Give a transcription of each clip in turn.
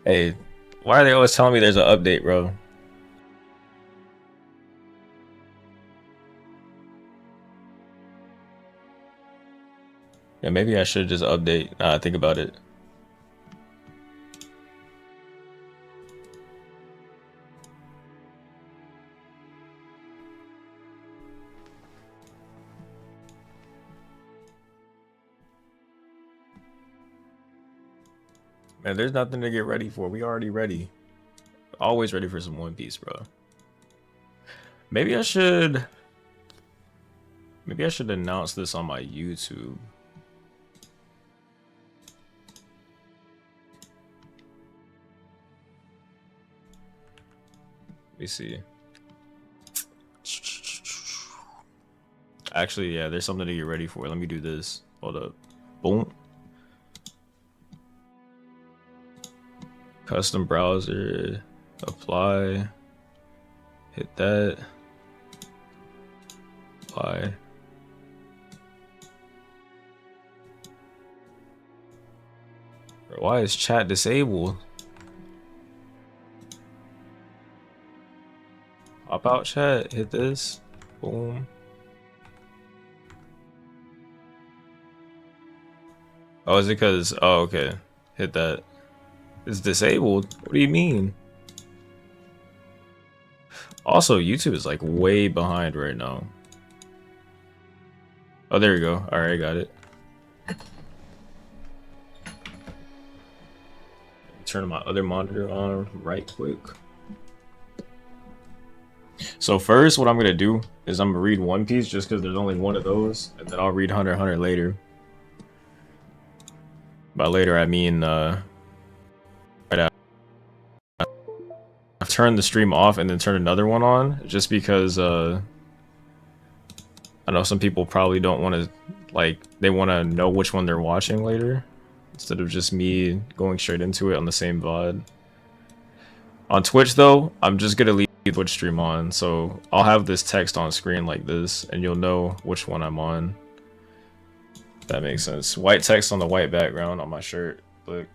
Hey, why are they always telling me there's an update, bro? Yeah, maybe I should just update. Think about it. Man, there's nothing to get ready for. We already ready. Always ready for some One Piece, bro. Maybe I should. Maybe I should announce this on my YouTube. Let me see. Actually, yeah, there's something to get ready for. Let me do this. Hold up. Boom. Custom browser. Apply. Hit that. Apply. Why is chat disabled? Pop out chat. Hit this. Boom. Oh, is it because? Oh, okay. Hit that. It's disabled. What do you mean? Also, YouTube is like way behind right now. Oh, there we go. All right, got it. Turn my other monitor on right quick. So first, what I'm gonna do is I'm gonna read One Piece just because there's only one of those, and then I'll read Hunter x Hunter later. By later, I mean right after. I've turned the stream off and then turn another one on, just because I know some people probably don't want to, like, they want to know which one they're watching later, instead of just me going straight into it on the same VOD. On Twitch, though, I'm just gonna leave the Twitch stream on, so I'll have this text on screen like this, and you'll know which one I'm on. That makes sense. White text on the white background on my shirt. Look.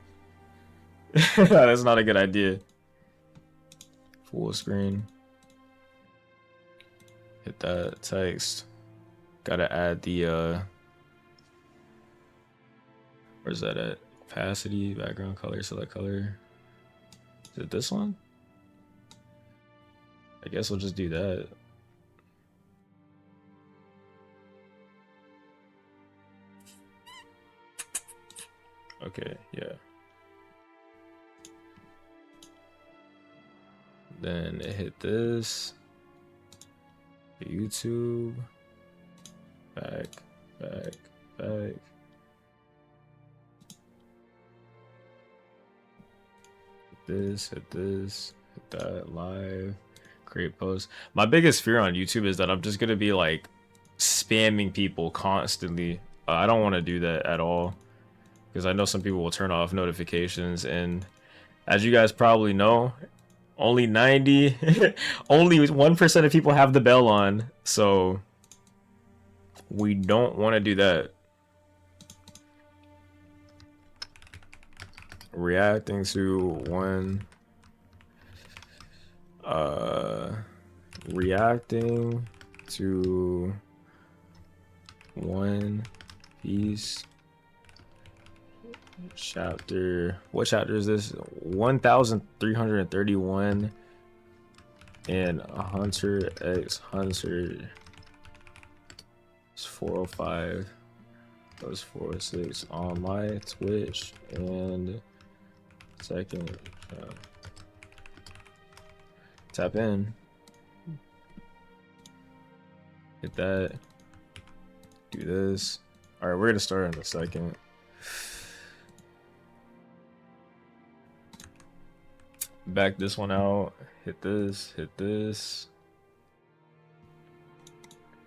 That's not a good idea. Full screen. Hit that text. Gotta add the where's that at? Opacity, background color, select color. Is it this one? I guess we'll just do that. Okay, yeah. Then hit this. YouTube. Back. Hit this, hit that, live, create post. My biggest fear on YouTube is that I'm just gonna be like spamming people constantly. I don't want to do that at all, because I know some people will turn off notifications, and as you guys probably know, only 90 only 1% of people have the bell on, so we don't want to do that. Reacting to one reacting to One Piece chapter. What chapter is this? 1331 and Hunter x Hunter. It's 405. That was 406 on my Twitch and second. Tap in. Hit that. Do this. All right, we're gonna start in a second. Back this one out. Hit this. Hit this.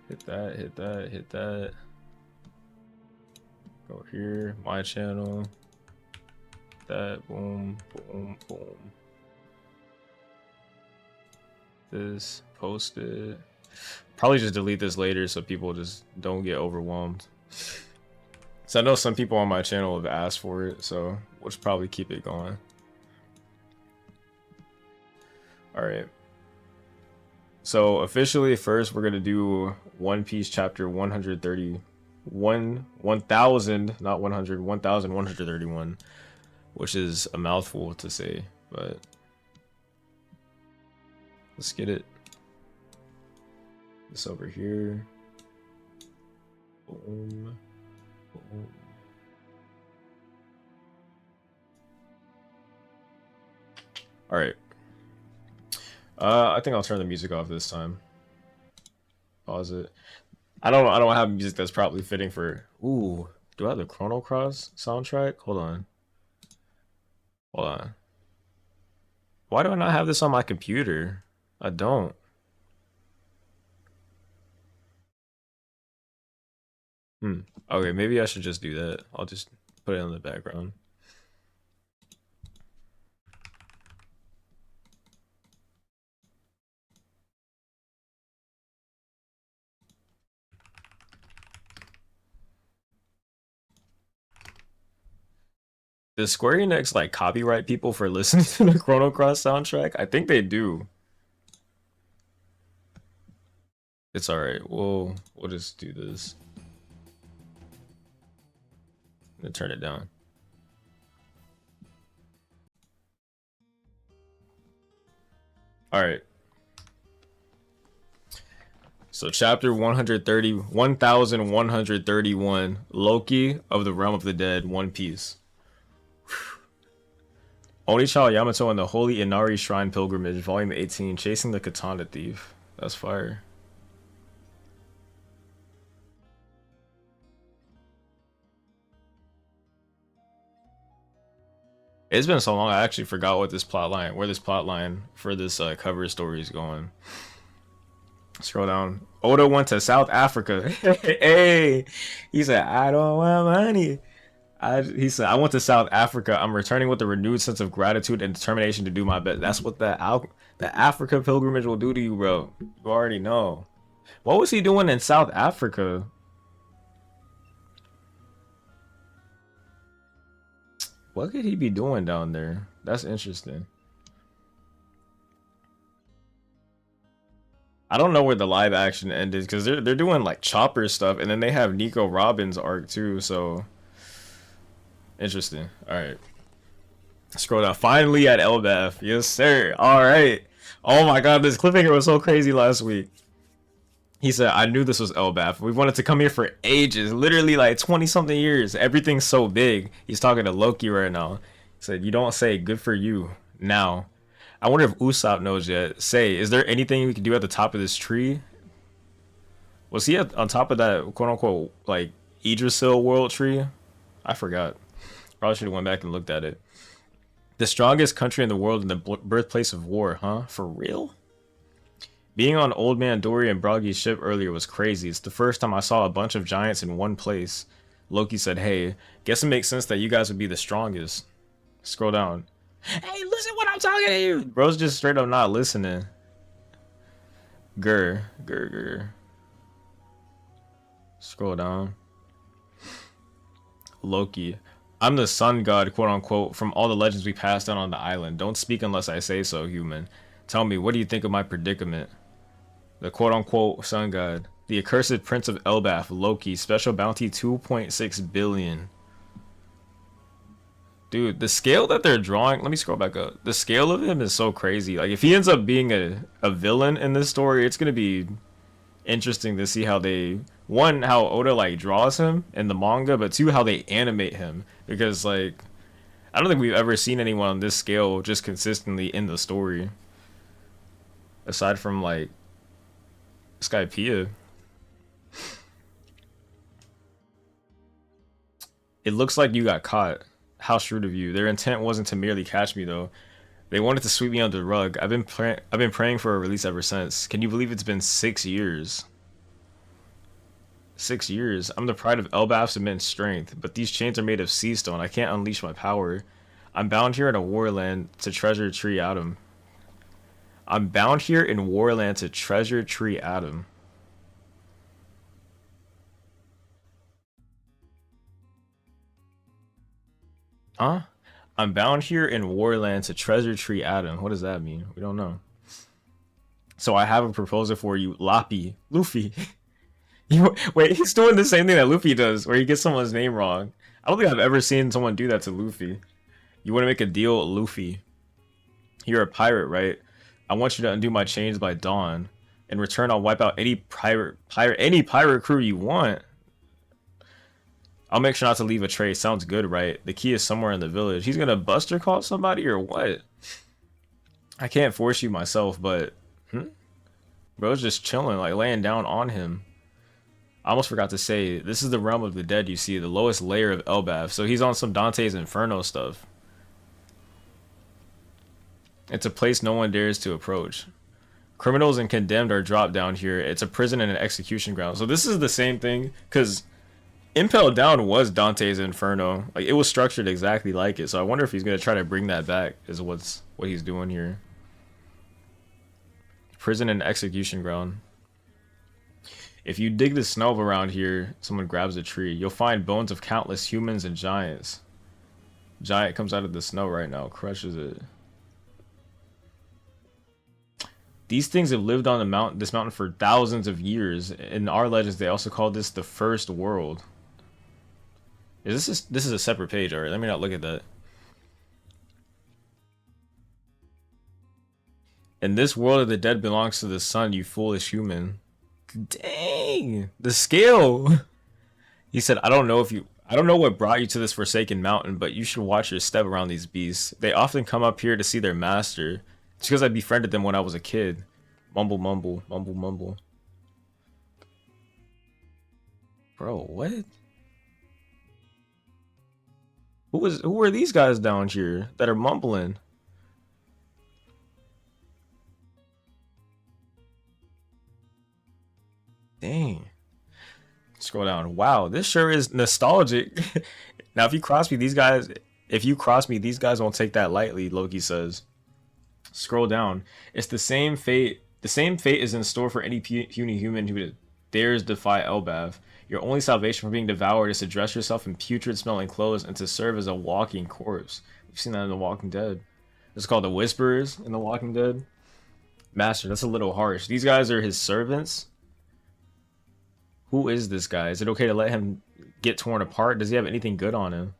Hit that. Hit that. Hit that. Go here. My channel. That. Boom. Boom. Boom. This. Post it. Probably just delete this later so people just don't get overwhelmed. So I know some people on my channel have asked for it, so we'll just probably keep it going. All right. So officially, first we're gonna do One Piece chapter 131, 1000, not 100, 1131, which is a mouthful to say, but let's get it. This over here. Boom. Boom. All right. I think I'll turn the music off this time. Pause it. I don't have music that's probably fitting for. Ooh, do I have the Chrono Cross soundtrack? Hold on. Hold on. Why do I not have this on my computer? I don't. Okay, maybe I should just do that. I'll just put it in the background. Does Square Enix like copyright people for listening to the Chrono Cross soundtrack? I think they do. It's alright. We'll just do this. And turn it down. Alright. So chapter 130, 1131, Loki of the Realm of the Dead, One Piece. Onichao Yamato and the Holy Inari Shrine Pilgrimage, Volume 18, Chasing the Katana Thief. That's fire. It's been so long, I actually forgot what this plot line, where this plot line for this cover story is going. Scroll down. Oda went to South Africa. Hey, he said, I don't want money. He said, I went to South Africa. I'm returning with a renewed sense of gratitude and determination to do my best. That's what the Africa pilgrimage will do to you, bro. You already know. What was he doing in South Africa? What could he be doing down there? That's interesting. I don't know where the live action ended because they're doing like Chopper stuff, and then they have Nico Robin's arc too. So interesting. All right, scroll down. Finally at Elbaf, yes sir. All right. Oh my god, this cliffhanger was so crazy last week. He said, "I knew this was Elbaf. We wanted to come here for ages, literally like 20 something years. Everything's so big." He's talking to Loki right now. He said, "You don't say good for you now." I wonder if Usopp knows yet. Say, is there anything we can do at the top of this tree? Was he on top of that quote unquote like Idrisil world tree? I forgot. Probably should have went back and looked at it. The strongest country in the world and the birthplace of war, huh? For real? Being on Old Man Dory and Broggy's ship earlier was crazy. It's the first time I saw a bunch of giants in one place. Loki said, hey, guess it makes sense that you guys would be the strongest. Scroll down. Hey, listen what I'm talking to you. Bro's just straight up not listening. Grr. Scroll down. Loki. I'm the sun god, quote unquote, from all the legends we passed down on the island. Don't speak unless I say so, human. Tell me, what do you think of my predicament? The quote unquote sun god. The accursed prince of Elbaf, Loki. Special bounty 2.6 billion. Dude, the scale that they're drawing, let me scroll back up. The scale of him is so crazy. Like, if he ends up being a villain in this story, it's going to be interesting to see how they, one, how Oda, like, draws him in the manga, but two, how they animate him. Because, like, I don't think we've ever seen anyone on this scale just consistently in the story. Aside from, like, Skypiea. It looks like you got caught. How shrewd of you. Their intent wasn't to merely catch me, though. They wanted to sweep me under the rug. I've been praying for a release ever since. Can you believe it's been 6 years? 6 years. I'm the pride of Elbaf's immense strength, but these chains are made of sea stone. I can't unleash my power. I'm bound here in a warland to treasure tree Atom. I'm bound here in Warland to treasure tree Atom. Huh? I'm bound here in Warland to treasure tree Atom. What does that mean? We don't know. So I have a proposal for you, Luffy. Wait, he's doing the same thing that Luffy does, where he gets someone's name wrong. I don't think I've ever seen someone do that to Luffy. You want to make a deal, Luffy? You're a pirate, right? I want you to undo my chains by dawn. In return, I'll wipe out any pirate crew you want. I'll make sure not to leave a trace. Sounds good, right? The key is somewhere in the village. He's gonna buster call somebody or what? I can't force you myself, but bro's just chilling, like laying down on him. I almost forgot to say, this is the realm of the dead, you see, the lowest layer of Elbaf. So he's on some Dante's Inferno stuff. It's a place no one dares to approach. Criminals and condemned are dropped down here. It's a prison and an execution ground. So this is the same thing, because Impel Down was Dante's Inferno. Like, it was structured exactly like it. So I wonder if he's going to try to bring that back, is what he's doing here. Prison and execution ground. If you dig the snow around here, someone grabs a tree, you'll find bones of countless humans and giants. Giant comes out of the snow right now, crushes it. These things have lived on this mountain for thousands of years. In our legends, they also call this the first world. This is a separate page, alright? Let me not look at that. And this world of the dead belongs to the sun, you foolish human. Dang, the scale. He said, I don't know what brought you to this forsaken mountain, but you should watch your step around these beasts. They often come up here to see their master. It's because I befriended them when I was a kid. Mumble, mumble, mumble, mumble. Bro, what? Who are these guys down here that are mumbling? Dang. Scroll down. Wow, this sure is nostalgic. Now, if you cross me, these guys won't take that lightly, Loki says. Scroll down. It's the same fate. The same fate is in store for any puny human who dares defy Elbaf. Your only salvation from being devoured is to dress yourself in putrid-smelling clothes and to serve as a walking corpse. We've seen that in The Walking Dead. It's called the Whisperers in The Walking Dead. Master, that's a little harsh. These guys are his servants. Who is this guy? Is it okay to let him get torn apart? Does he have anything good on him?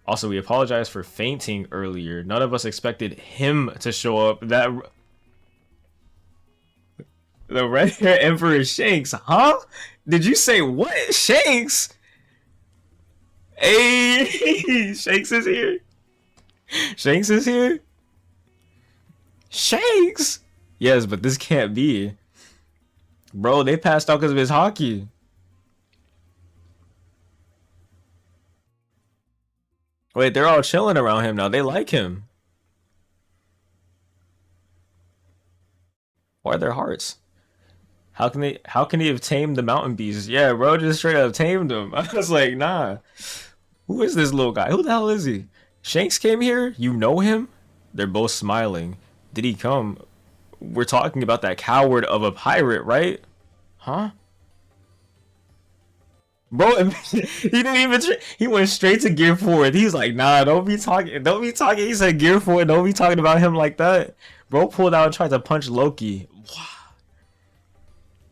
Also, we apologize for fainting earlier. None of us expected him to show up. The red hair Emperor Shanks, huh? Did you say what? Shanks? Hey, Shanks is here. Shanks is here. Shanks? Yes, but this can't be. Bro, they passed out because of his hockey. Wait, they're all chilling around him now. They like him. Why are their hearts? How can he have tamed the mountain beasts? Yeah, bro, just straight up tamed them. I was like, nah. Who is this little guy? Who the hell is he? Shanks came here? You know him? They're both smiling. Did he come? We're talking about that coward of a pirate, right? Huh? Bro, he didn't even. He went straight to Gear 4. He's like, nah, don't be talking. Don't be talking. He said Gear 4. Don't be talking about him like that. Bro pulled out and tried to punch Loki. Wow.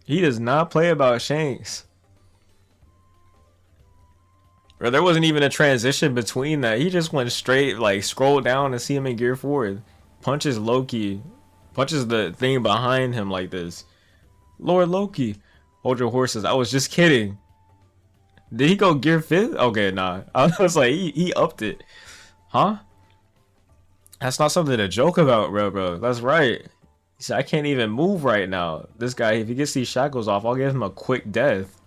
He does not play about Shanks. Bro, there wasn't even a transition between that. He just went straight, like, scroll down and see him in Gear 4. Punches Loki. Punches the thing behind him like this. Lord Loki. Hold your horses. I was just kidding. Did he go Gear 5th? Okay, nah. I was like, he upped it. Huh? That's not something to joke about, bro. That's right. He said, I can't even move right now. This guy, if he gets these shackles off, I'll give him a quick death.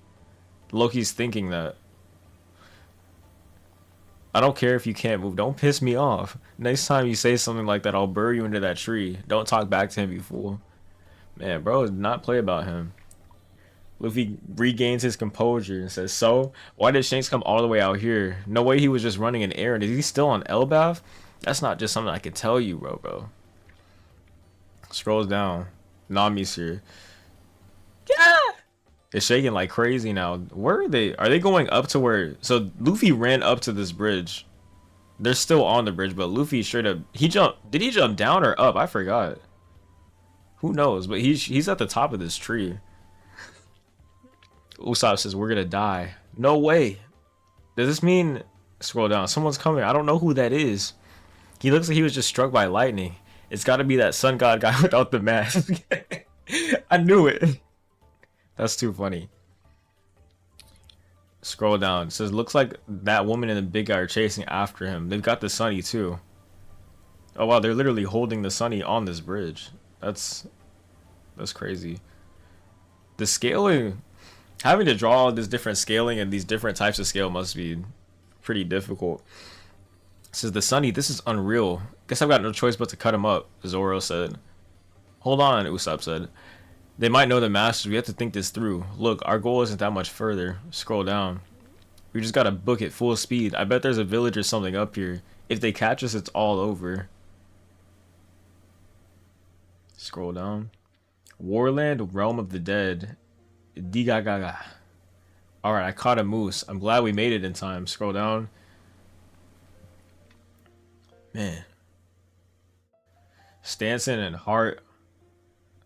Loki's thinking that. I don't care if you can't move. Don't piss me off. Next time you say something like that, I'll bury you into that tree. Don't talk back to him, you fool. Man, bro, did not play about him. Luffy regains his composure and says, so, why did Shanks come all the way out here? No way he was just running an errand. Is he still on Elbaf? That's not just something I could tell you, bro. Scrolls down. Nami's here. Yeah! It's shaking like crazy now. Where are they? Are they going up to where... So, Luffy ran up to this bridge. They're still on the bridge, but Luffy straight up... He jumped... Did he jump down or up? I forgot. Who knows? But he's at the top of this tree. Usopp says we're gonna die. No way. Does this mean? Scroll down. Someone's coming. I don't know who that is. He looks like he was just struck by lightning. It's got to be that sun god guy without the mask. I knew it. That's too funny. Scroll down. It says looks like that woman and the big guy are chasing after him. They've got the Sunny too. Oh wow, they're literally holding the Sunny on this bridge. That's crazy. The scaling, having to draw all this different scaling and these different types of scale must be pretty difficult. It says the Sunny, this is unreal. Guess I've got no choice but to cut him up, Zoro said. Hold on, Usopp said. They might know the masters. We have to think this through. Look, our goal isn't that much further. Scroll down. We just gotta book it full speed. I bet there's a village or something up here. If they catch us, it's all over. Scroll down. Warland, Realm of the Dead. Digagaga. Alright, I caught a moose. I'm glad we made it in time. Scroll down. Man. Stanson and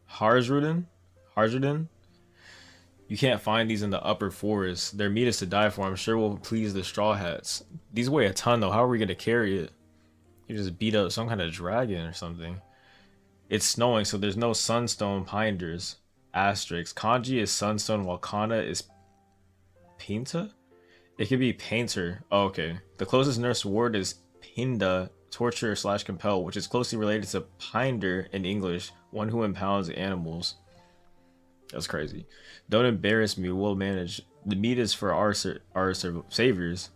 Harzruden? You can't find these in the upper forest. Their meat is to die for. I'm sure will please the Straw Hats. These weigh a ton though. How are we going to carry it? You just beat up some kind of dragon or something. It's snowing, so there's no sunstone pinders. Asterisk. Kanji is sunstone while kana is pinta? It could be painter. Oh, okay. The closest nurse word is pinda, torture / compel, which is closely related to pinder in English, one who impounds animals. That's crazy. Don't embarrass me. We'll manage. The meat is for our saviors.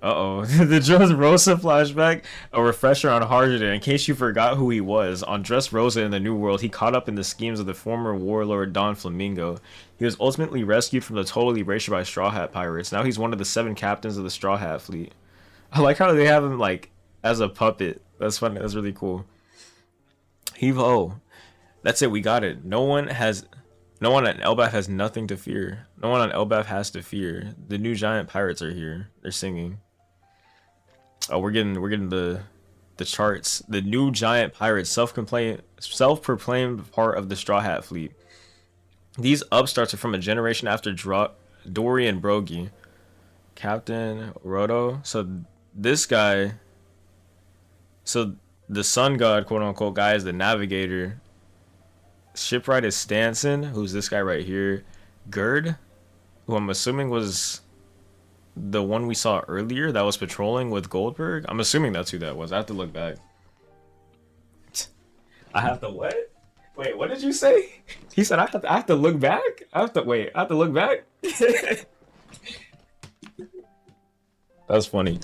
Uh-oh. The Dressrosa flashback. A refresher on Harjuden. In case you forgot who he was, on Dressrosa in the New World, he caught up in the schemes of the former warlord Don Flamingo. He was ultimately rescued from the total erasure by Straw Hat pirates. Now he's one of the 7 captains of the Straw Hat fleet. I like how they have him, like, as a puppet. That's funny. That's really cool. Heave-ho. That's it. We got it. No one on Elbaf has nothing to fear. No one on Elbaf has to fear. The new giant pirates are here. They're singing. Oh, we're getting the charts. The new giant pirates, self-proclaimed part of the Straw Hat fleet. These upstarts are from a generation after Dory and Brogy. Captain Roto. So this guy. So the sun god, quote unquote, guy is the navigator. Shipwright is Stanson, who's this guy right here. Gerd, who I'm assuming was the one we saw earlier that was patrolling with Goldberg. I'm assuming that's who that was. I have to look back. I have to what? Wait, what did you say? He said I have to look back? I have to look back? That's funny.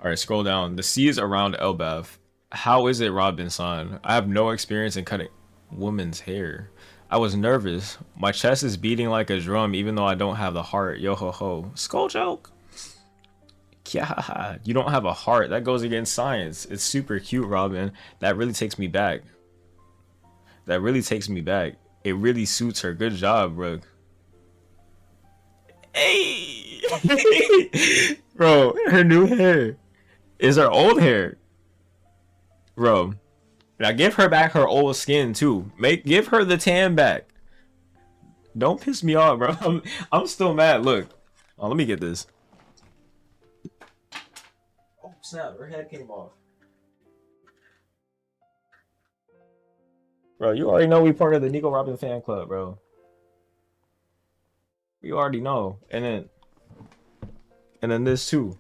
Alright, scroll down. The sea is around Elbaf. How is it, Robinson? I have no experience in cutting women's hair. I was nervous. My chest is beating like a drum even though I don't have the heart. Yo ho ho. Skull joke? Yeah, you don't have a heart. That goes against science. It's super cute, Robin. That really takes me back. It really suits her. Good job, bro. Hey! Bro, her new hair is her old hair. Bro, now give her back her old skin too. Give her the tan back. Don't piss me off, bro. I'm still mad. Look, oh, let me get this. Oh snap! Her head came off. Bro, you already know we part of the Nico Robin fan club, bro. You already know, and then this too.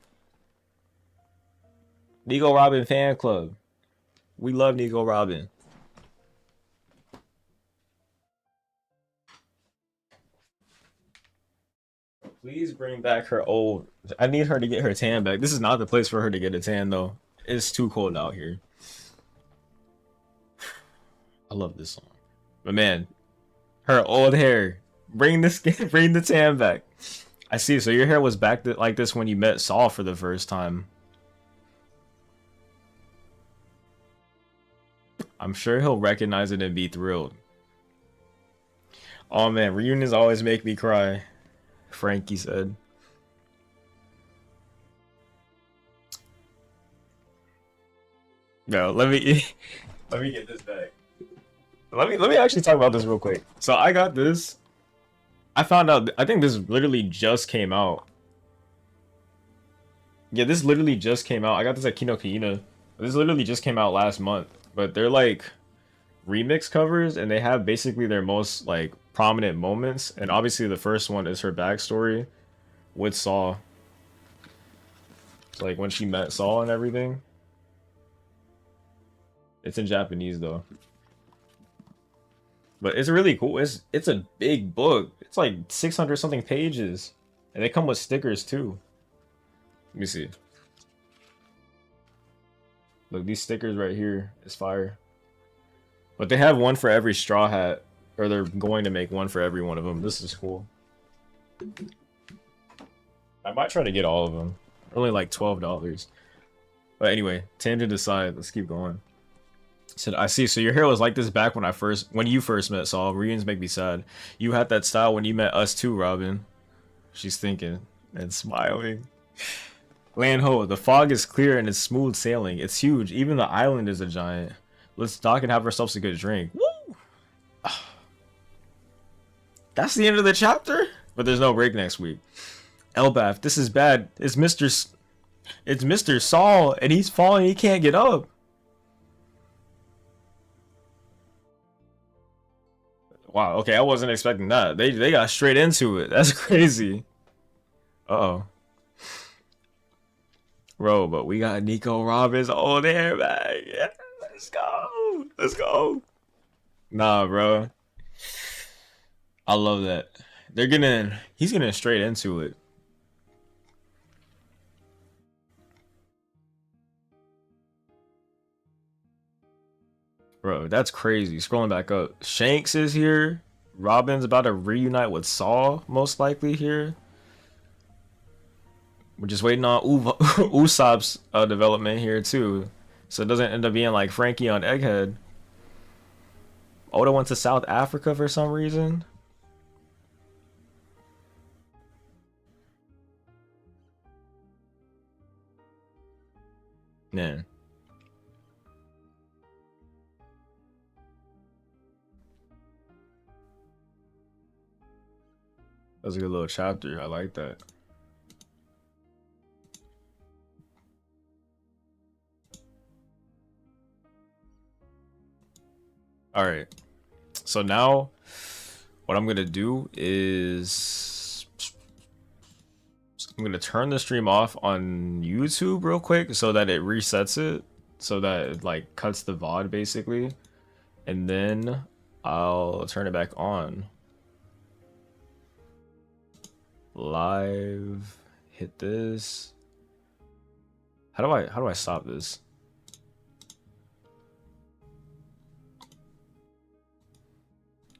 Nico Robin fan club. We love Nico Robin. Please bring back her old. I need her to get her tan back. This is not the place for her to get a tan though. It's too cold out here. I love this song. But man, her old hair. Bring the tan back. I see. So your hair was back like this when you met Saul for the first time. I'm sure he'll recognize it and be thrilled. Oh man, reunions always make me cry. Frankie said. No, let Let me get this back. Let me actually talk about this real quick. So I got this. I found out. I think this literally just came out. Yeah, this literally just came out. I got this at Kinokina. This literally just came out last month. But they're like remix covers, and they have basically their most like prominent moments. And obviously, the first one is her backstory with Saul. It's like when she met Saul and everything. It's in Japanese though. But it's really cool. It's a big book. It's like 600 something pages. And they come with stickers too. Let me see. Look, these stickers right here is fire. But they have one for every Straw Hat. Or they're going to make one for every one of them. This is cool. I might try to get all of them. Only like $12. But anyway, tangent aside, let's keep going. Said, I see. So your hair was like this back when you first met Saul. Reunions make me sad. You had that style when you met us too, Robin. She's thinking and smiling. Land Ho, the fog is clear and it's smooth sailing. It's huge. Even the island is a giant. Let's dock and have ourselves a good drink. Woo! That's the end of the chapter? But there's no break next week. Elbath, this is bad. It's Mr. Saul and he's falling. He can't get up. Wow, okay, I wasn't expecting that. They got straight into it. That's crazy. Uh-oh. Bro, but we got Nico Robbins old hair back. Yeah, let's go. Let's go. Nah, bro. I love that. He's getting straight into it. Bro, that's crazy. Scrolling back up. Shanks is here. Robin's about to reunite with Saul, most likely here. We're just waiting on Usopp's development here too. So it doesn't end up being like Frankie on Egghead. Oda went to South Africa for some reason. Man. That was a good little chapter. I like that. All right. So now what I'm going to do is I'm going to turn the stream off on YouTube real quick so that it resets it, so that it like cuts the VOD basically. And then I'll turn it back on. Live, hit this. How do I stop this?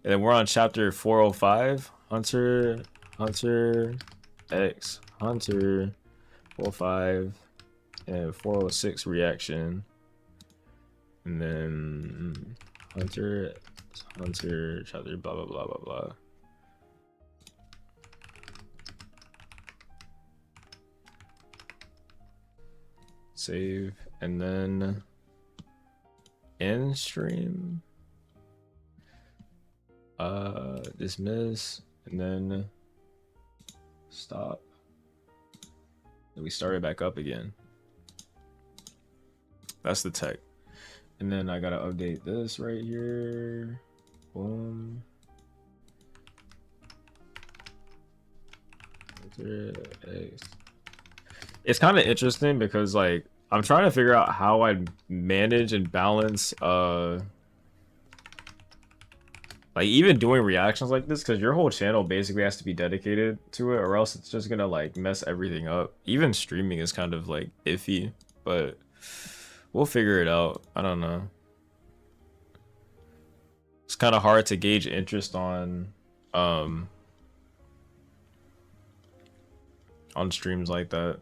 And then we're on chapter 405, Hunter X, Hunter 405 and 406 reaction. And then Hunter chapter blah blah blah blah blah. Save and then end stream. Dismiss and then stop. Then we start it back up again. That's the tech. And then I gotta update this right here. Boom. It's kind of interesting because like I'm trying to figure out how I manage and balance like even doing reactions like this, because your whole channel basically has to be dedicated to it, or else it's just gonna like mess everything up. Even streaming is kind of like iffy, but we'll figure it out. I don't know. It's kind of hard to gauge interest on streams like that.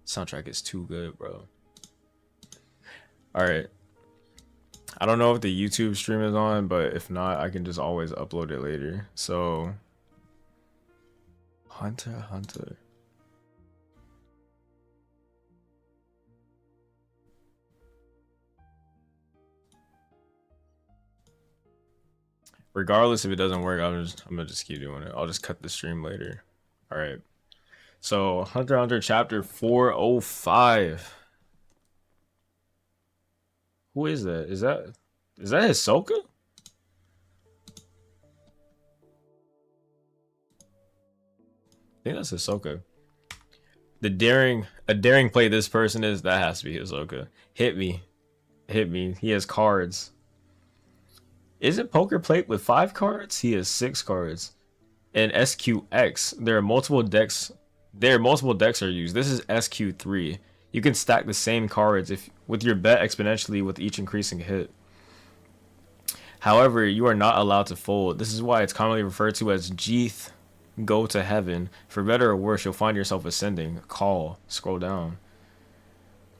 Soundtrack is too good, bro. All right. I don't know if the YouTube stream is on, but if not, I can just always upload it later. So Hunter. Regardless if it doesn't work, I'm gonna just keep doing it. I'll just cut the stream later. All right. So Hunter x Hunter chapter 405. Who is that? Is that Hisoka? I think that's Hisoka. A daring play this person is, that has to be Hisoka. Hit me. Hit me. He has cards. Isn't poker played with 5 cards? He has 6 cards. And SQX, there are multiple decks. Multiple decks are used. This is SQ3. You can stack the same cards if with your bet exponentially with each increasing hit. However, you are not allowed to fold. This is why it's commonly referred to as Jeeth, go to heaven. For better or worse, you'll find yourself ascending. Call. Scroll down.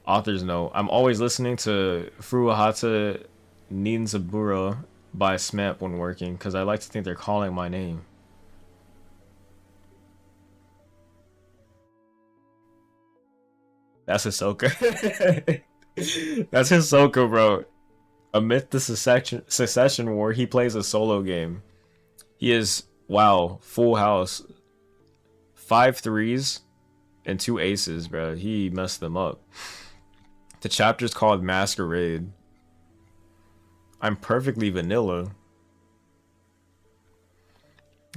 Author's note. I'm always listening to Furuhata Ninzaburo by SMAP when working because I like to think they're calling my name. That's Hisoka. That's Hisoka, bro. Amidst the secession war, he plays a solo game. He is, wow, full house. 5 threes and 2 aces, bro. He messed them up. The chapter's called Masquerade. I'm perfectly vanilla.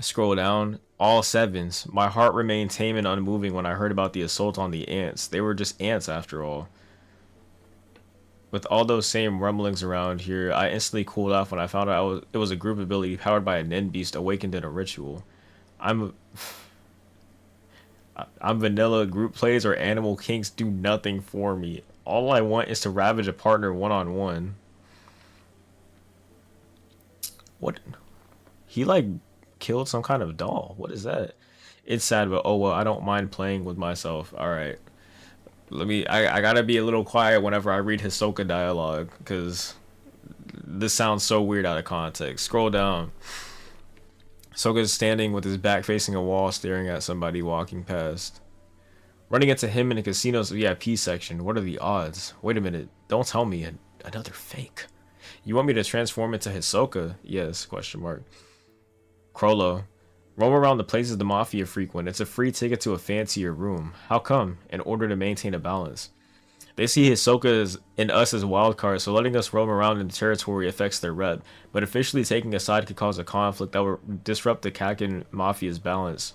Scroll down. All 7s. My heart remained tame and unmoving when I heard about the assault on the ants. They were just ants after all. With all those same rumblings around here, I instantly cooled off when I found out it was a group ability powered by a Nen beast awakened in a ritual. I'm vanilla. Group plays or animal kinks do nothing for me. All I want is to ravage a partner one-on-one. What? He like killed some kind of doll. What is that? It's sad, but oh well, I don't mind playing with myself. Alright. I gotta be a little quiet whenever I read Hisoka dialogue, because this sounds so weird out of context. Scroll down. Hisoka's standing with his back facing a wall staring at somebody walking past. Running into him in a casino's VIP section. What are the odds? Wait a minute. Don't tell me another fake. You want me to transform into Hisoka? Yes, question mark. Crollo. Roam around the places the Mafia frequent. It's a free ticket to a fancier room. How come? In order to maintain a balance. They see Hisoka and us as wild cards, so letting us roam around in the territory affects their rep. But officially taking a side could cause a conflict that will disrupt the Kaken Mafia's balance.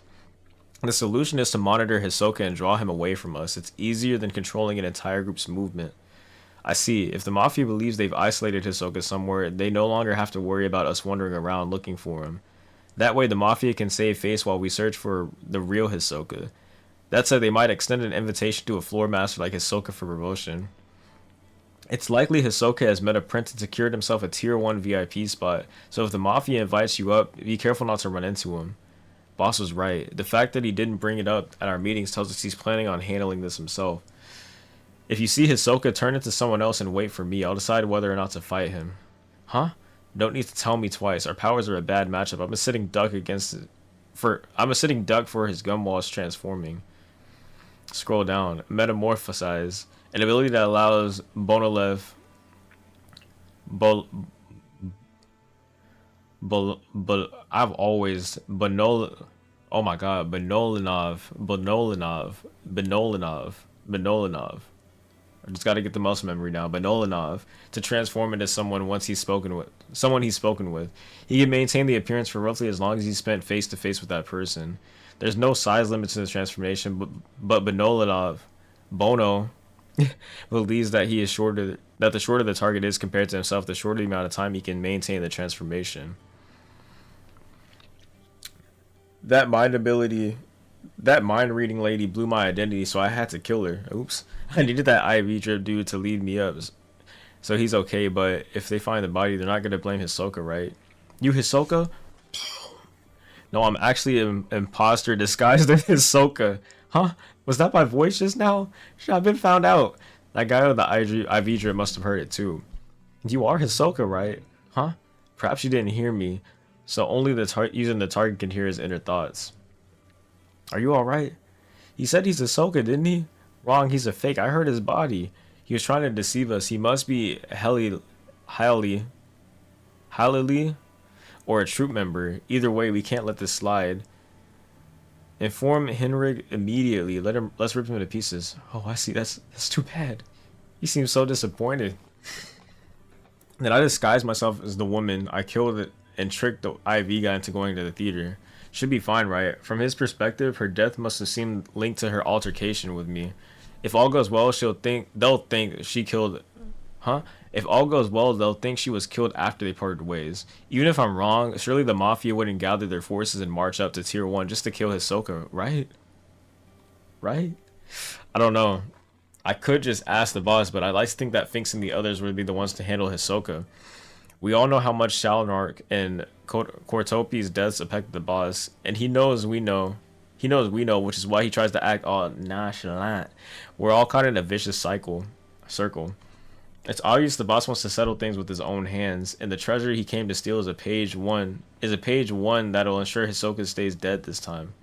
The solution is to monitor Hisoka and draw him away from us. It's easier than controlling an entire group's movement. I see. If the Mafia believes they've isolated Hisoka somewhere, they no longer have to worry about us wandering around looking for him. That way the Mafia can save face while we search for the real Hisoka. That said, they might extend an invitation to a floor master like Hisoka for promotion. It's likely Hisoka has met a prince and secured himself a tier 1 VIP spot, so if the Mafia invites you up, be careful not to run into him. Boss was right. The fact that he didn't bring it up at our meetings tells us he's planning on handling this himself. If you see Hisoka, turn into someone else and wait for me. I'll decide whether or not to fight him. Huh? Don't need to tell me twice. Our powers are a bad matchup. I'm a sitting duck for his gum while it's transforming. Scroll down. Metamorphosize. An ability that allows Bonolev I've always Benol oh my god, Benolinov. I just got to get the muscle memory down. Benolinov to transform into someone he's spoken with. He can maintain the appearance for roughly as long as he's spent face to face with that person. There's no size limit to this transformation, but Bono believes that the shorter the target is compared to himself, the shorter the amount of time he can maintain the transformation. That mind reading lady blew my identity, so I had to kill her. Oops. I needed that IV drip dude to lead me up. So he's okay, but if they find the body, they're not going to blame Hisoka, right? You Hisoka? No, I'm actually an imposter disguised as Hisoka. Huh? Was that my voice just now? Shit, I've been found out. That guy with the IV drip must have heard it too. You are Hisoka, right? Huh? Perhaps you didn't hear me. So only using the target can hear his inner thoughts. Are you alright? He said he's Hisoka, didn't he? Wrong, he's a fake. I heard his body. He was trying to deceive us. He must be Halili. or a troop member. Either way, we can't let this slide. Inform Henrik immediately. Let's rip him to pieces. Oh, I see. That's too bad. He seems so disappointed. Then I disguised myself as the woman. I killed it and tricked the IV guy into going to the theater. Should be fine, right? From his perspective, her death must have seemed linked to her altercation with me. If all goes well, they'll think she killed. Huh? If all goes well, they'll think she was killed after they parted ways. Even if I'm wrong, surely the Mafia wouldn't gather their forces and march up to Tier 1 just to kill Hisoka, right? Right? I don't know. I could just ask the boss, but I like to think that Finks and the others would be the ones to handle Hisoka. We all know how much Shalnark and Kortopi's deaths affected the boss, and he knows we know. He knows we know, which is why he tries to act all nonchalant. We're all caught in a vicious circle. It's obvious the boss wants to settle things with his own hands, and the treasure he came to steal is a page one that'll ensure Hisoka stays dead this time.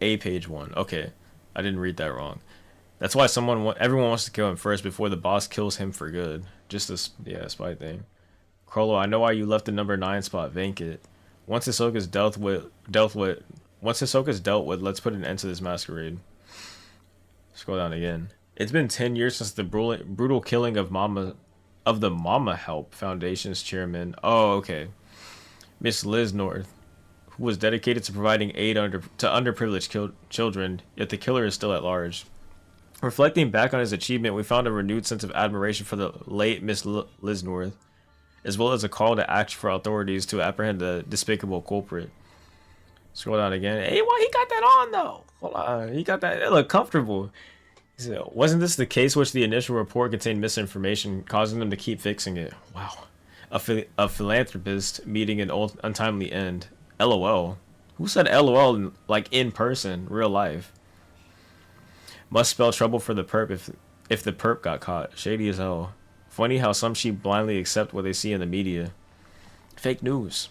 A page 1. Okay, I didn't read that wrong. That's why everyone wants to kill him first before the boss kills him for good. Just a spy thing. Crollo, I know why you left the number 9 spot vacant. Once Hisoka's dealt with, let's put an end to this masquerade. Scroll down again. It's been 10 years since the brutal killing of the Mama Help Foundation's chairman. Oh, okay. Miss Liz North, who was dedicated to providing aid to underprivileged children, yet the killer is still at large. Reflecting back on his achievement, we found a renewed sense of admiration for the late Miss Liz North, as well as a call to action for authorities to apprehend the despicable culprit. Scroll down again. Hey, why he got that on though? Hold on, he got that. It looked comfortable. So, wasn't this the case which the initial report contained misinformation, causing them to keep fixing it? Wow. A philanthropist meeting an untimely end. LOL. Who said LOL in person, real life? Must spell trouble for the perp if the perp got caught. Shady as hell. Funny how some sheep blindly accept what they see in the media. Fake news.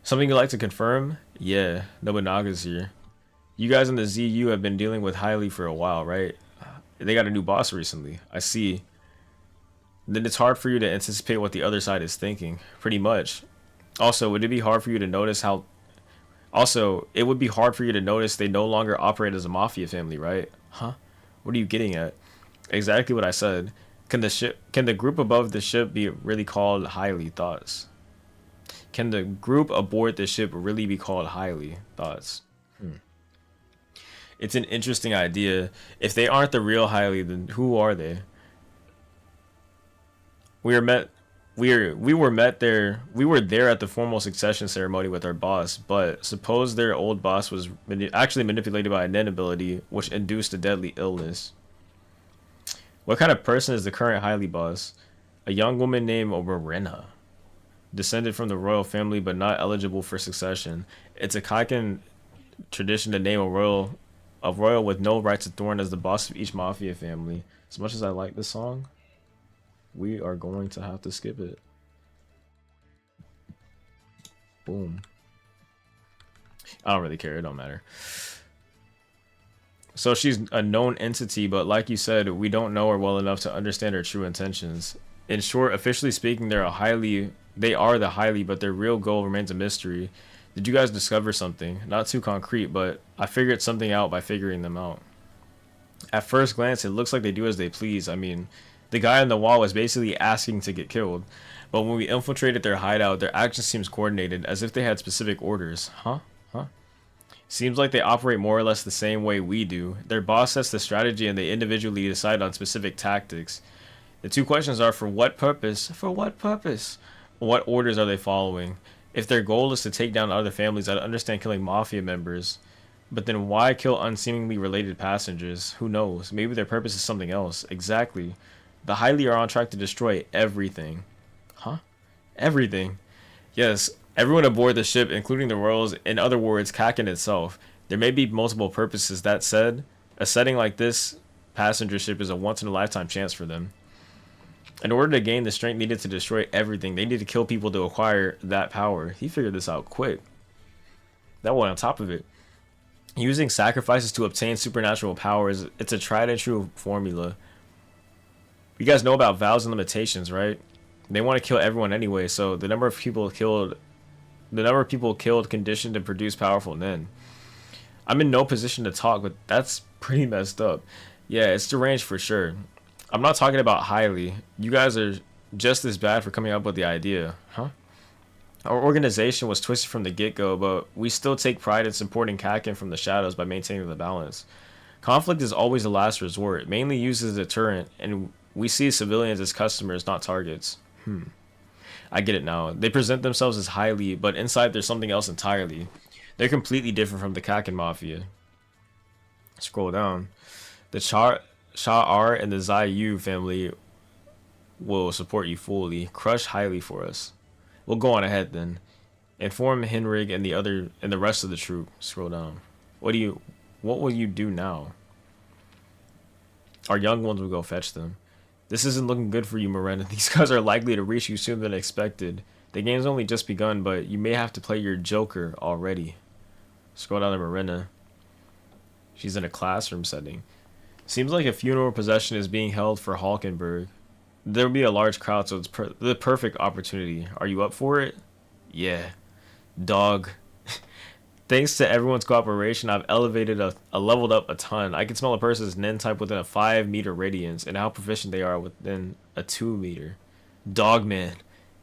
Something you'd like to confirm? Yeah, Nobunaga's here. You guys in the ZU have been dealing with Hailey for a while, right? They got a new boss recently. I see. Then it's hard for you to anticipate what the other side is thinking. Pretty much. Also, would it be hard for you to notice how... Also, it would be hard for you to notice they no longer operate as a mafia family, right? Huh? What are you getting at? Exactly what I said. Can the group above the ship be really called Hailey? Thoughts? Can the group aboard the ship really be called Hailey? Thoughts? It's an interesting idea. If they aren't the real Hailey, then who are they? We were there at the formal succession ceremony with our boss, but suppose their old boss was actually manipulated by a nen ability, which induced a deadly illness. What kind of person is the current Hailey boss? A young woman named Oberena, descended from the royal family but not eligible for succession. It's a Kaiken tradition to name a royal with no rights to thorn as the boss of each mafia family. As much as I like this song, we are going to have to skip it. Boom. I don't really care, it don't matter. So she's a known entity, but like you said, we don't know her well enough to understand her true intentions. In short, officially speaking, they are the Hailey, but their real goal remains a mystery. Did you guys discover something? Not too concrete, but I figured something out by figuring them out. At first glance, it looks like they do as they please. I mean, the guy on the wall was basically asking to get killed. But when we infiltrated their hideout, their action seems coordinated, as if they had specific orders. Huh? Seems like they operate more or less the same way we do. Their boss sets the strategy and they individually decide on specific tactics. The two questions are, for what purpose? For what purpose? What orders are they following? If their goal is to take down other families, I'd understand killing mafia members. But then why kill unseemingly related passengers? Who knows? Maybe their purpose is something else. Exactly. The Hailey are on track to destroy everything. Huh? Everything. Yes, everyone aboard the ship, including the royals, in other words, Kaken itself. There may be multiple purposes. That said, a setting like this passenger ship is a once-in-a-lifetime chance for them. In order to gain the strength needed to destroy everything, they need to kill people to acquire that power. He figured this out quick. That one on top of it. Using sacrifices to obtain supernatural powers, it's a tried and true formula. You guys know about vows and limitations, right? They want to kill everyone anyway, so the number of people killed conditioned to produce powerful nen. I'm in no position to talk, but that's pretty messed up. Yeah, it's deranged for sure. I'm not talking about highly. You guys are just as bad for coming up with the idea, huh? Our organization was twisted from the get-go, but we still take pride in supporting Kakin from the shadows by maintaining the balance. Conflict is always the last resort, mainly used as a deterrent, and we see civilians as customers, not targets. I get it now. They present themselves as highly, but inside there's something else entirely. They're completely different from the Kakin Mafia. Scroll down. The Shah-R and the Zayu family will support you fully. Crush highly for us. We'll go on ahead then. Inform Henrig and the rest of the troop. Scroll down. What will you do now? Our young ones will go fetch them. This isn't looking good for you, Miranda. These guys are likely to reach you sooner than expected. The game's only just begun, but you may have to play your Joker already. Scroll down to Miranda. She's in a classroom setting. Seems like a funeral procession is being held for Halkenberg. There will be a large crowd, so it's the perfect opportunity. Are you up for it? Yeah. Dog. Thanks to everyone's cooperation, I've leveled up a ton. I can smell a person's nen type within a 5-meter radius, and how proficient they are within a 2-meter. Dogman.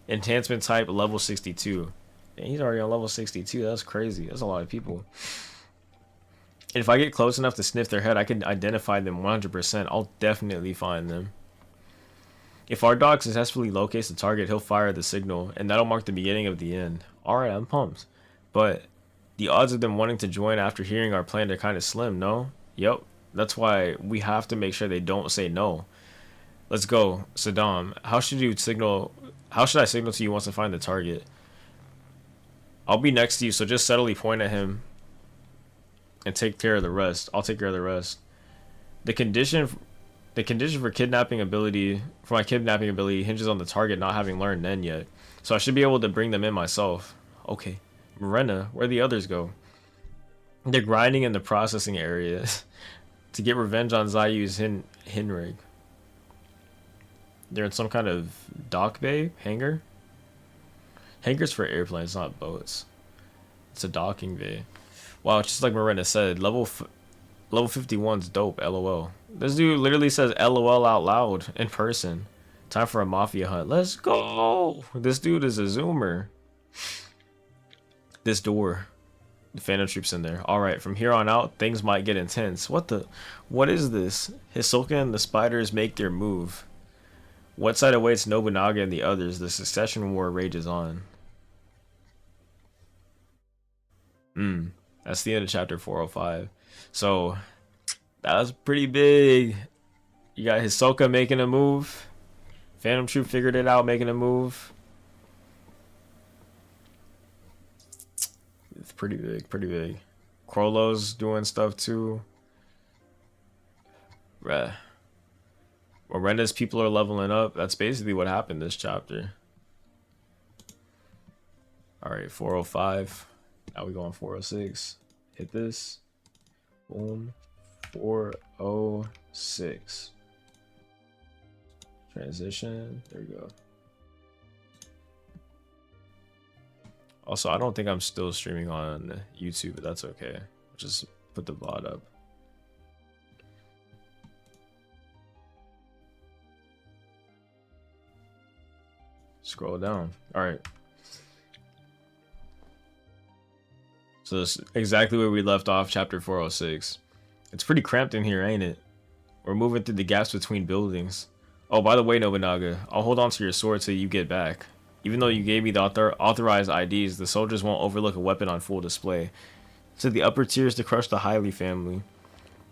Enhancement type level 62. Dang, he's already on level 62. That's crazy. That's a lot of people. And if I get close enough to sniff their head, I can identify them 100%. I'll definitely find them. If our dog successfully locates the target, he'll fire the signal, and that'll mark the beginning of the end. Alright, I'm pumped. But the odds of them wanting to join after hearing our plan are kind of slim, no? Yep. That's why we have to make sure they don't say no. Let's go. Saddam, how should I signal to you once I find the target? I'll be next to you, so just subtly point at him and take care of the rest. I'll take care of the rest. The condition for my kidnapping ability hinges on the target not having learned Nen yet. So I should be able to bring them in myself. Okay. Mirena, where'd the others go? They're grinding in the processing area to get revenge on Zayu's Hinrig. They're in some kind of dock bay? Hangar? Hangars for airplanes, not boats. It's a docking bay. Wow, just like Mirena said, level 51's dope, lol. This dude literally says lol out loud in person. Time for a mafia hunt. Let's go! This dude is a zoomer. This door. The Phantom Troop's in there. Alright, from here on out, things might get intense. What is this? Hisoka and the spiders make their move. What side awaits Nobunaga and the others? The succession war rages on. That's the end of chapter 405. So, that was pretty big. You got Hisoka making a move. Phantom Troop figured it out, making a move. It's pretty big, pretty big. Krollo's doing stuff too. Bruh. Miranda's people are leveling up. That's basically what happened this chapter. Alright, 405. Now we go on 406. Hit this. Boom. 406. Transition. There we go. Also, I don't think I'm still streaming on YouTube, but that's okay. Just put the VOD up. Scroll down. Alright. So this is exactly where we left off, chapter 406. It's pretty cramped in here, ain't it? We're moving through the gaps between buildings. Oh, by the way, Nobunaga, I'll hold on to your sword till you get back. Even though you gave me the authorized IDs, the soldiers won't overlook a weapon on full display. To the upper tiers to crush the Hiley family.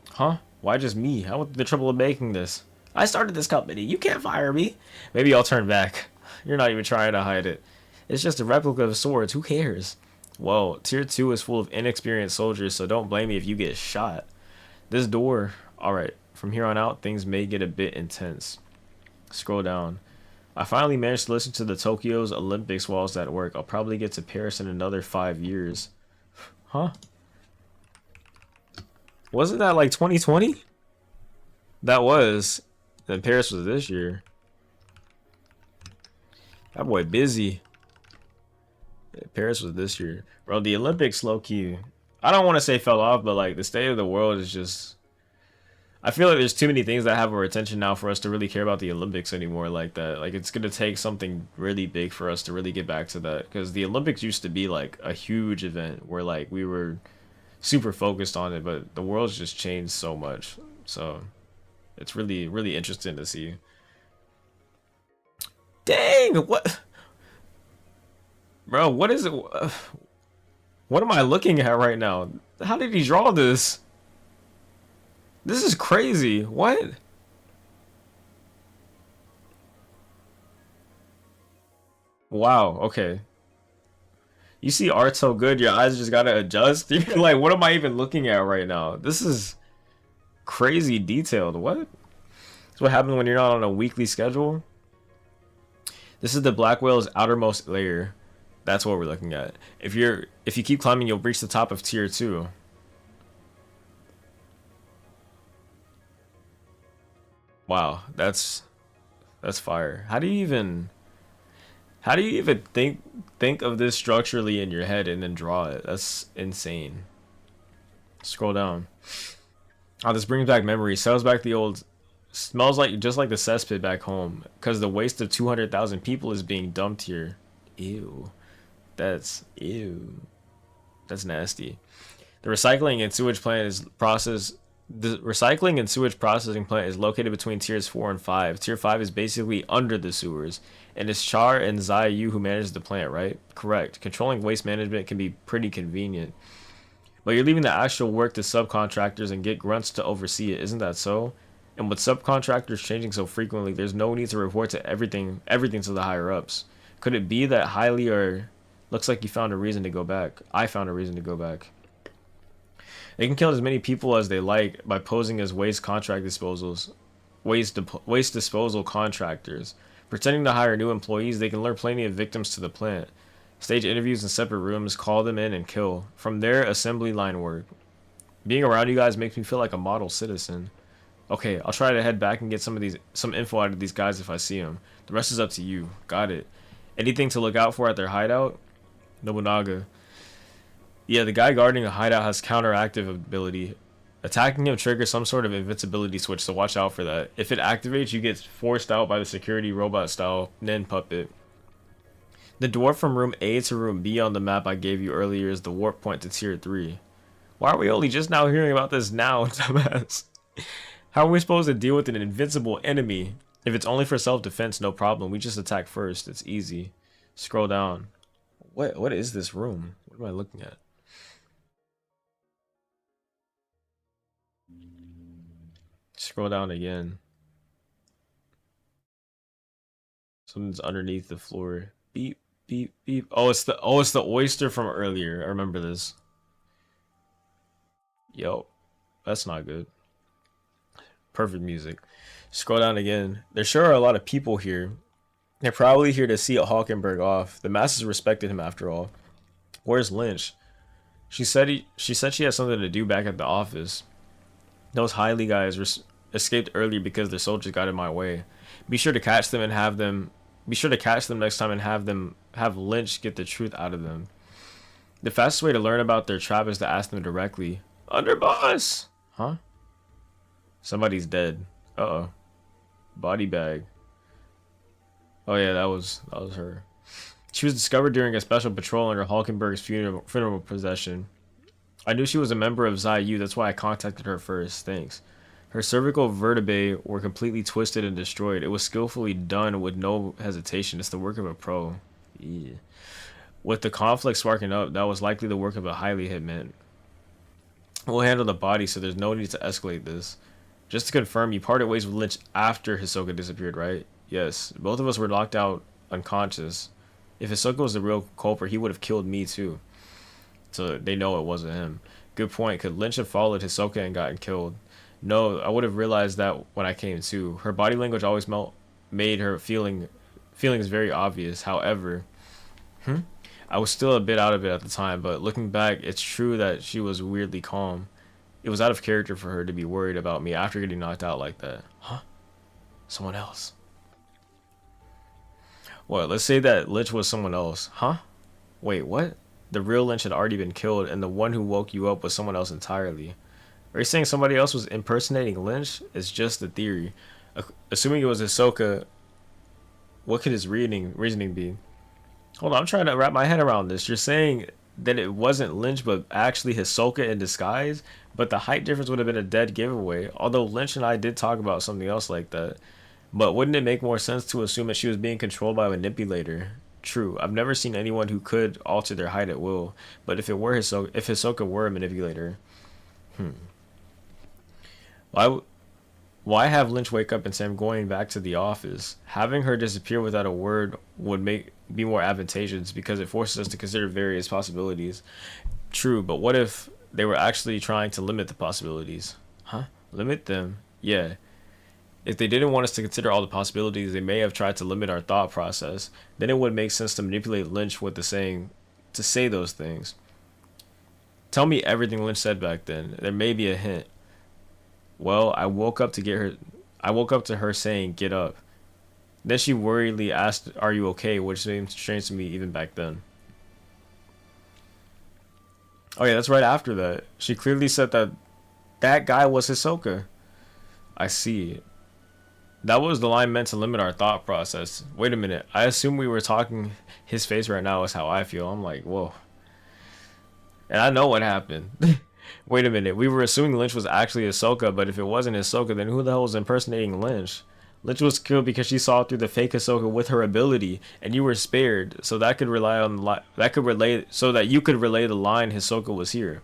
Huh? Why just me? How went the trouble of making this? I started this company. You can't fire me. Maybe I'll turn back. You're not even trying to hide it. It's just a replica of swords. Who cares? Well, tier 2 is full of inexperienced soldiers, so don't blame me if you get shot. This door. Alright, from here on out, things may get a bit intense. Scroll down. I finally managed to listen to the Tokyo's Olympics while I was at work. I'll probably get to Paris in another 5 years. Huh? Wasn't that like 2020? That was. And Paris was this year. That boy busy. Paris was this year, bro. The Olympics, low key. I don't want to say fell off, but like the state of the world is just. I feel like there's too many things that have our attention now for us to really care about the Olympics anymore like that. Like it's gonna take something really big for us to really get back to that. Because the Olympics used to be like a huge event where like we were super focused on it, but the world's just changed so much. So it's really, really interesting to see. Dang, what, bro? What is it? What am I looking at right now? How did he draw this? This is crazy. What? Wow. Okay. You see art so good, your eyes just gotta adjust. You're like, what am I even looking at right now? This is crazy detailed. What? That's what happens when you're not on a weekly schedule. This is the black whale's outermost layer. That's what we're looking at. If you keep climbing, you'll reach the top of tier 2. Wow, that's fire. How do you even think of this structurally in your head and then draw it? That's insane. Scroll down. Oh, this brings back memories. Sells back the old. Smells like just like the cesspit back home. Because the waste of 200,000 people is being dumped here. Ew. Ew. That's nasty. The recycling and sewage plant is process. The recycling and sewage processing plant is located between tiers 4 and 5. Tier 5 is basically under the sewers, and it's Char and Zai Yu who manage the plant, right? Correct. Controlling waste management can be pretty convenient, but you're leaving the actual work to subcontractors and get grunts to oversee it, isn't that so? And with subcontractors changing so frequently, there's no need to report to everything to the higher ups. Could it be that Highly or looks like you found a reason to go back? I found a reason to go back. They can kill as many people as they like by posing as waste disposal contractors. Pretending to hire new employees, they can lure plenty of victims to the plant. Stage interviews in separate rooms, call them in and kill. From there, assembly line work. Being around you guys makes me feel like a model citizen. Okay, I'll try to head back and get some info out of these guys if I see them. The rest is up to you. Got it. Anything to look out for at their hideout? Nobunaga. Yeah, the guy guarding the hideout has counteractive ability. Attacking him triggers some sort of invincibility switch, so watch out for that. If it activates, you get forced out by the security robot style Nen puppet. The dwarf from room A to room B on the map I gave you earlier is the warp point to tier 3. Why are we only just now hearing about this now, dumbass? How are we supposed to deal with an invincible enemy? If it's only for self-defense, no problem. We just attack first. It's easy. Scroll down. What is this room? What am I looking at? Scroll down again. Something's underneath the floor. Beep, beep, beep. Oh, it's the oyster from earlier. I remember this. Yo, that's not good. Perfect music. Scroll down again. There sure are a lot of people here. They're probably here to see Hawkenberg off. The masses respected him after all. Where's Lynch? She said she has something to do back at the office. Those Highly guys escaped earlier because their soldiers got in my way. Be sure to catch them and have them. Be sure to catch them next time and have Lynch get the truth out of them. The fastest way to learn about their trap is to ask them directly. Underboss! Huh? Somebody's dead. Uh-oh. Body bag. Oh yeah, that was her. She was discovered during a special patrol under Hulkenberg's funeral procession. I knew she was a member of Zai Yu, that's why I contacted her first. Thanks. Her cervical vertebrae were completely twisted and destroyed. It was skillfully done with no hesitation. It's the work of a pro. Yeah. With the conflict sparking up, that was likely the work of a Highly hitman. We'll handle the body, so there's no need to escalate this. Just to confirm, you parted ways with Lynch after Hisoka disappeared, right? Yes. Both of us were knocked out unconscious. If Hisoka was the real culprit, he would have killed me too. So they know it wasn't him. Good point. Could Lynch have followed Hisoka and gotten killed? No, I would have realized that when I came to. Her body language always made her feelings very obvious. However, I was still a bit out of it at the time, but looking back, it's true that she was weirdly calm. It was out of character for her to be worried about me after getting knocked out like that. Huh? Someone else. What? Let's say that Lynch was someone else. Huh? Wait, what? The real Lynch had already been killed, and the one who woke you up was someone else entirely. Are you saying somebody else was impersonating Lynch? It's just a theory. Assuming it was Ahsoka, what could his reasoning be? Hold on, I'm trying to wrap my head around this. You're saying that it wasn't Lynch, but actually Hisoka in disguise? But the height difference would have been a dead giveaway. Although Lynch and I did talk about something else like that. But wouldn't it make more sense to assume that she was being controlled by a manipulator? True. I've never seen anyone who could alter their height at will. But if Hisoka were a manipulator, why why have Lynch wake up and say I'm going back to the office? Having her disappear without a word would be more advantageous because it forces us to consider various possibilities. True, but what if they were actually trying to limit the possibilities? Huh? Limit them? Yeah. If they didn't want us to consider all the possibilities, they may have tried to limit our thought process. Then it would make sense to manipulate Lynch with the saying to say those things. Tell me everything Lynch said back then. There may be a hint. Well, I woke up to her saying, "Get up." Then she worriedly asked, "Are you okay?" Which seemed strange to me even back then. Oh yeah, that's right after that. She clearly said that that guy was Hisoka. I see. That was the line meant to limit our thought process. Wait a minute. I assume we were talking. His face right now is how I feel. I'm like, whoa. And I know what happened. Wait a minute. We were assuming Lynch was actually Ahsoka, but if it wasn't Ahsoka, then who the hell was impersonating Lynch? Lynch was killed because she saw through the fake Ahsoka with her ability, and you were spared, so that could rely on that could relay so that you could relay the line Hisoka was here.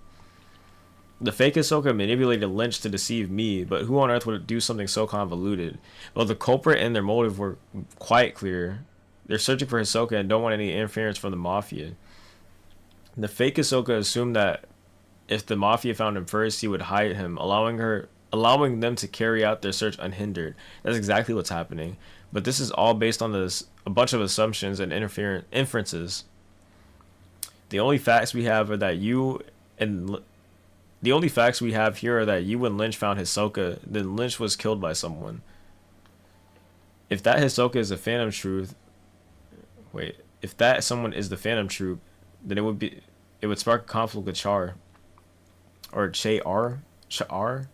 The fake Ahsoka manipulated Lynch to deceive me, but who on earth would do something so convoluted? Well, the culprit and their motive were quite clear. They're searching for Hisoka and don't want any interference from the Mafia. The fake Ahsoka assumed that if the Mafia found him first, he would hide him, allowing them to carry out their search unhindered. That's exactly what's happening. But this is all based on a bunch of assumptions and inferences. The only facts we have are that you and The only facts we have here are that you and Lynch found Hisoka, then Lynch was killed by someone. If that Hisoka is a Phantom Truth, if that someone is the Phantom Troop, then it would spark a conflict with Char, or Char, Char.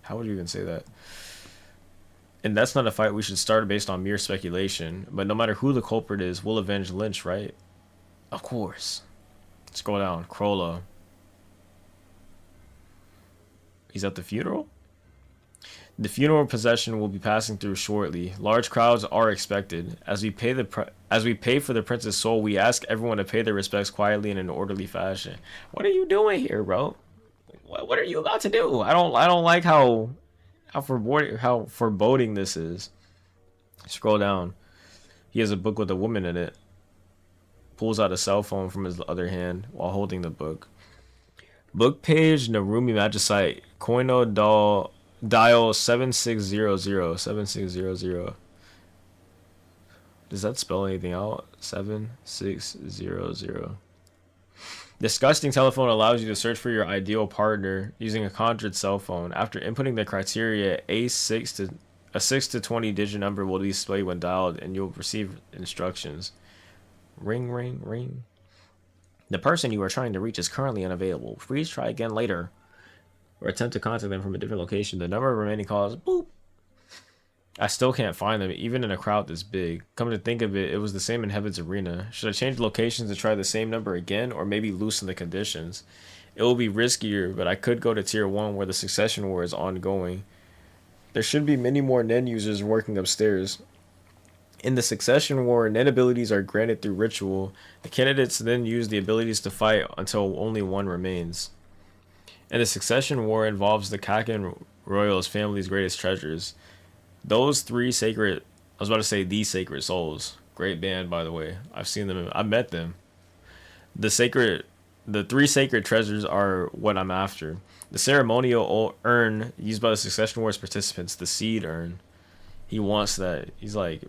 How would you even say that? And that's not a fight we should start based on mere speculation. But no matter who the culprit is, we'll avenge Lynch, right? Of course. Scroll down. Krolla. He's at the funeral? The funeral procession will be passing through shortly. Large crowds are expected. As we pay for the prince's soul, we ask everyone to pay their respects quietly in an orderly fashion. What are you doing here, bro? What are you about to do? I don't like how foreboding this is. Scroll down. He has a book with a woman in it. Pulls out a cell phone from his other hand while holding the book. Book page Narumi Magicite Koino dial 7600. Does that spell anything out? 7600. Disgusting telephone allows you to search for your ideal partner using a conjured cell phone. After inputting the criteria, a 6 to 20 digit number will be displayed when dialed and you'll receive instructions. Ring, ring, ring. The person you are trying to reach is currently unavailable. Please try again later. Or attempt to contact them from a different location. The number of remaining calls, boop. I still can't find them, even in a crowd this big. Come to think of it, it was the same in Heaven's Arena. Should I change locations and try the same number again, or maybe loosen the conditions? It will be riskier, but I could go to Tier 1 where the Succession War is ongoing. There should be many more Nen users working upstairs. In the Succession War, Nen abilities are granted through ritual. The candidates then use the abilities to fight until only one remains. And the Succession War involves the Kakin Royals family's greatest treasures. Those three sacred, I was about to say the Sacred Souls. Great band, by the way. I've seen them, I met them. The three sacred treasures are what I'm after. The ceremonial urn used by the Succession Wars participants, the seed urn. He wants that. He's like,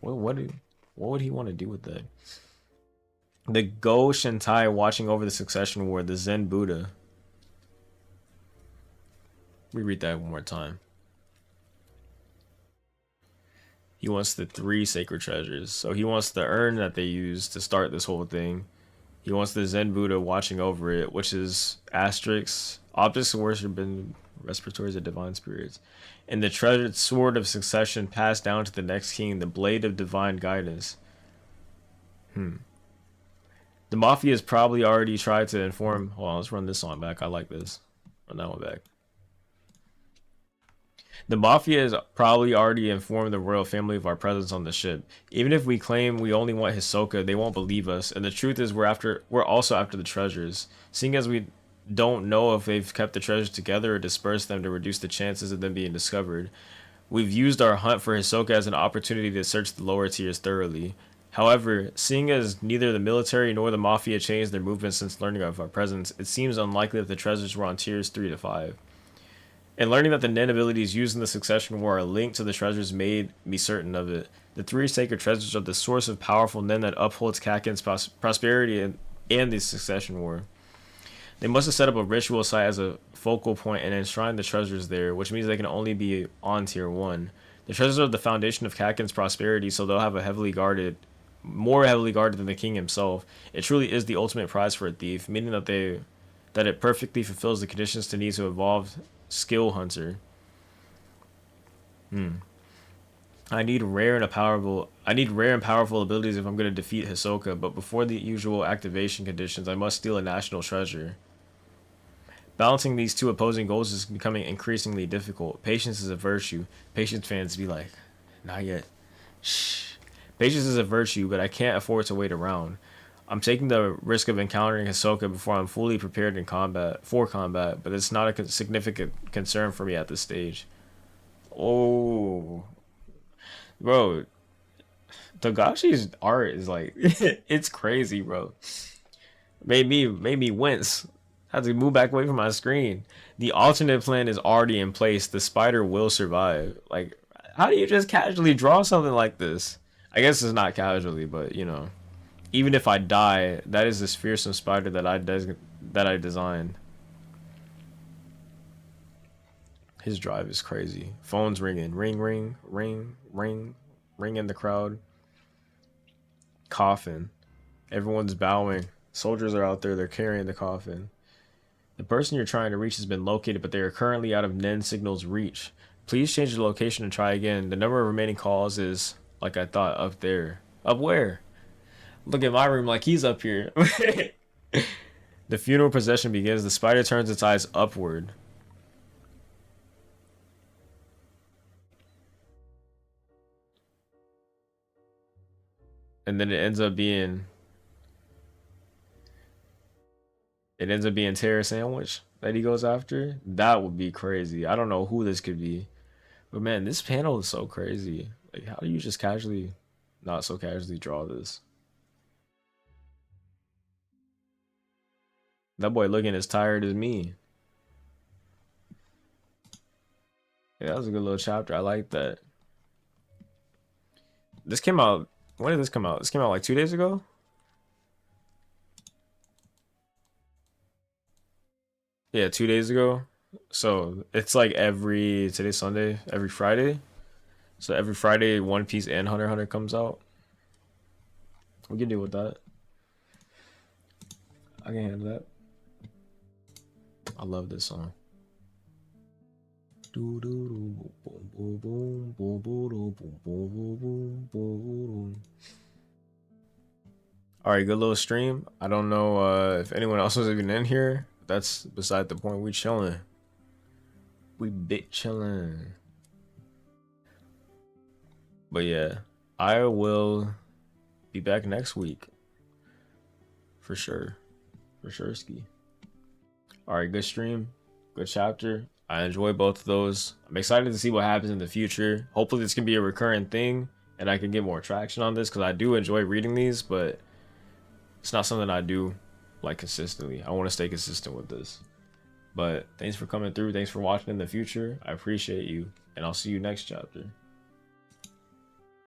what would he want to do with that? The Go Shintai watching over the Succession War, the Zen Buddha. We read that one more time. He wants the 3 sacred treasures. So he wants the urn that they use to start this whole thing. He wants the Zen Buddha watching over it, which is asterisks, objects of worship and respiratories of divine spirits. And the treasured sword of succession passed down to the next king, the blade of divine guidance. The Mafia has probably already tried to inform. Hold on, let's run this song back. I like this. Run that one back. The Mafia has probably already informed the royal family of our presence on the ship. Even if we claim we only want Hisoka, they won't believe us. And the truth is, we're also after the treasures. Seeing as we don't know if they've kept the treasures together or dispersed them to reduce the chances of them being discovered, we've used our hunt for Hisoka as an opportunity to search the lower tiers thoroughly. However, seeing as neither the military nor the Mafia changed their movements since learning of our presence, it seems unlikely that the treasures were on tiers 3 to 5. And learning that the Nen abilities used in the Succession War are linked to the treasures made me certain of it. The 3 sacred treasures are the source of powerful Nen that upholds Kaken's prosperity and the Succession War. They must have set up a ritual site as a focal point and enshrined the treasures there, which means they can only be on tier 1. The treasures are the foundation of Kaken's prosperity, so they'll have more heavily guarded than the king himself. It truly is the ultimate prize for a thief, meaning that it perfectly fulfills the conditions to need to evolve skill hunter. I need rare and powerful abilities if I'm going to defeat Hisoka, but before the usual activation conditions, I must steal a national treasure. Balancing these 2 opposing goals is becoming increasingly difficult. Patience is a virtue. Patience fans be like, not yet. Shh. Patience is a virtue, but I can't afford to wait around. I'm taking the risk of encountering Hisoka before I'm fully prepared for combat, but it's not a significant concern for me at this stage. Oh, bro, Togashi's art is like it's crazy, bro. Made me wince. I had to move back away from my screen. The alternate plan is already in place. The spider will survive. Like, how do you just casually draw something like this? I guess it's not casually, but you know. Even if I die, that is this fearsome spider that I designed. His drive is crazy. Phones ringing. Ring, ring, ring, ring, ring in the crowd. Coffin. Everyone's bowing. Soldiers are out there. They're carrying the coffin. The person you're trying to reach has been located, but they are currently out of Nen Signal's reach. Please change the location and try again. The number of remaining calls is, like I thought, up there. Up where? Look at my room like he's up here. The funeral procession begins. The spider turns its eyes upward. And then it ends up being Terra Sandwich that he goes after. That would be crazy. I don't know who this could be. But man, this panel is so crazy. Like, how do you just not so casually draw this? That boy looking as tired as me. Yeah, that was a good little chapter. I like that. This came out. When did this come out? This came out like 2 days ago? Yeah, 2 days ago. So it's like today's Sunday, every Friday. So every Friday, One Piece and Hunter x Hunter comes out. We can deal with that. I can handle that. I love this song. Alright, good little stream. I don't know if anyone else was even in here. That's beside the point. We chilling. We bit chilling. But yeah, I will be back next week. For sure. For sure, ski. Alright, good stream. Good chapter. I enjoy both of those. I'm excited to see what happens in the future. Hopefully this can be a recurring thing and I can get more traction on this because I do enjoy reading these, but it's not something I do like consistently. I want to stay consistent with this. But thanks for coming through. Thanks for watching in the future. I appreciate you, and I'll see you next chapter.